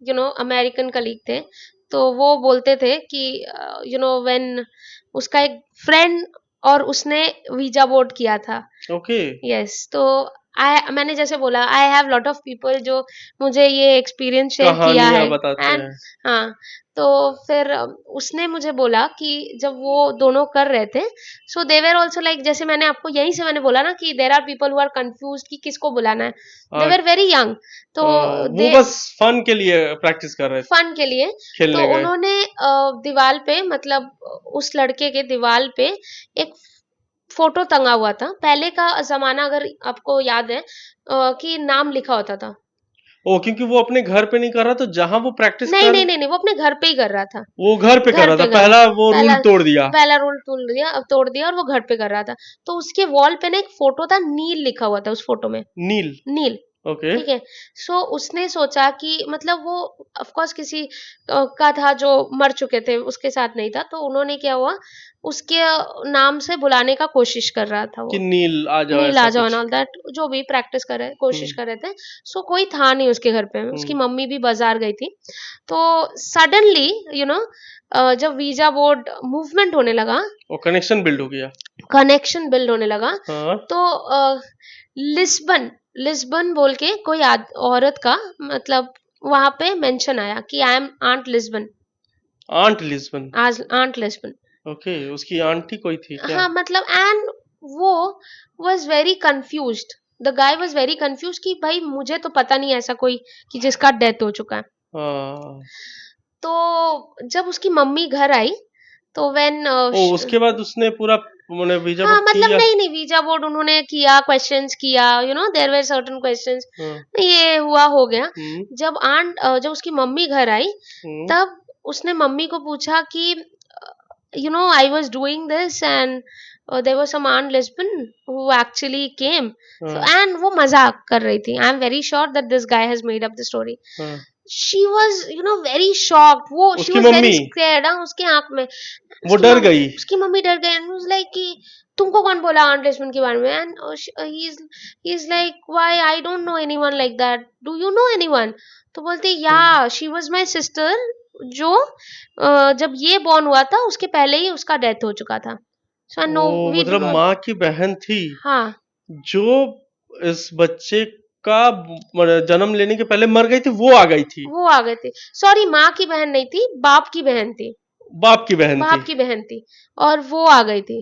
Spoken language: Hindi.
अमेरिकन कलीग थे, तो वो बोलते थे कि व्हेन उसका एक फ्रेंड और उसने वीजा बोर्ड किया था। ओके। यस, तो मैंने जैसे बोला I have lot of people जो मुझे ये एक्सपीरियंस शेयर किया कहानियां है। बताते एंड हैं। हाँ, तो फिर उसने मुझे बोला कि जब वो दोनों कर रहे थे, सो दे वर आल्सो लाइक, जैसे मैंने आपको यहीं से मैंने बोला ना कि there are people who are confused कि किसको बुलाना है। दे हाँ, वर वेरी यंग, तो वो दे बस फन के लिए प्रैक्टिस कर रहे थे, फन के लिए, तो खेलने गए। उन्होंने दीवार पे, मतलब उस लड़के के दीवार पे एक फोटो टंगा हुआ था। पहले का जमाना अगर आपको याद है, कि नाम लिखा होता था। ओ, क्योंकि वो अपने घर पे नहीं कर रहा, तो जहां वो प्रैक्टिस नहीं कर, नहीं नहीं नहीं, वो अपने घर पे ही कर रहा था। वो घर पे कर घर रहा था, पे कर रहा, पहला वो रूल पहला तोड़ दिया। पहला रूल तोड़ दिया, अब तोड़ दिया, और वो घर पे कर रहा था। तो उसके वॉल पे ना एक फोटो था, नील लिखा हुआ था उस फोटो में। नील। नील, ओके। ठीक है। सो उसने सोचा कि मतलब वो ऑफ कोर्स किसी का था जो मर चुके थे, उसके साथ नहीं था, तो उन्होंने क्या हुआ, उसके नाम से बुलाने का कोशिश कर रहा था कि वो। नील आ जाओ, नील ऐसा आ जाओ एंड कुछ। ऑल दैट, जो भी प्रैक्टिस कर रहे, कोशिश हम्म। कर रहे थे। सो कोई था नहीं उसके घर पे, उसकी हम्म। मम्मी भी बाजार गई थी। तो सडनली यू नो जब वीजा बोर्ड मूवमेंट होने लगा, वो कनेक्शन बिल्ड हो गया। कनेक्शन बिल्ड होने लगा, हाँ। तो लिस्बन, लिस्बन बोल के कोई औरत का, मतलब वहां पे मेंशन आया कि I am aunt Lisbon. Aunt Lisbon. आज आंट लिस्बन। ओके, उसकी आंटी कोई थी क्या? हाँ, मतलब एंड वो was very confused, the guy was very confused कि भाई मुझे तो पता नहीं ऐसा कोई कि जिसका डेथ हो चुका है। हाँ। तो जब उसकी मम्मी घर आई, तो व्हेन ओ, उसके बाद उसने पूरा मैंने वीजा हाँ, बोर्ड मतलब किया। नहीं नहीं, वीजा बोर्ड उन्होंने किया, क्वेश्चंस किया, देयर वर सर्टेन क्वेश्चंस, हाँ। ये हुआ, हो गया। हम्म। जब उसकी मम्मी घर आई, हम्म। तब उसने मम्मी को पूछा कि I was doing this and there was some aunt lesbian who actually came. So हाँ। एंड वो मजाक कर रही थी, I am very sure that this guy has made up the story. हाँ। शी वाज वेरी शॉक्ड, वो शी उसकी वाज वेरी मम्मी, स्कैर्ड, उसके आंख में वो डर गई। उसकी मम्मी डर गई एंड वाज लाइक कि तुमको कौन बोला आंट लेस्बियन के बारे में, and he is like why I don't know anyone like that, do you know anyone? तो बोलते या हम्म। शी वाज माय सिस्टर, जो जब ये बॉर्न हुआ था उसके पहले ही उसका डेथ हो चुका था। सो नो ओ, वी मतलब माँ की बहन थी, हाँ, जो इस बच्चे का जन्म लेने के पहले मर गई थी, वो आ गई थी। वो आ गए थे। सॉरी, माँ की बहन नहीं थी, बाप की बहन थी। बाप की बहन थी। बाप की बहन थी और वो आ गई थी।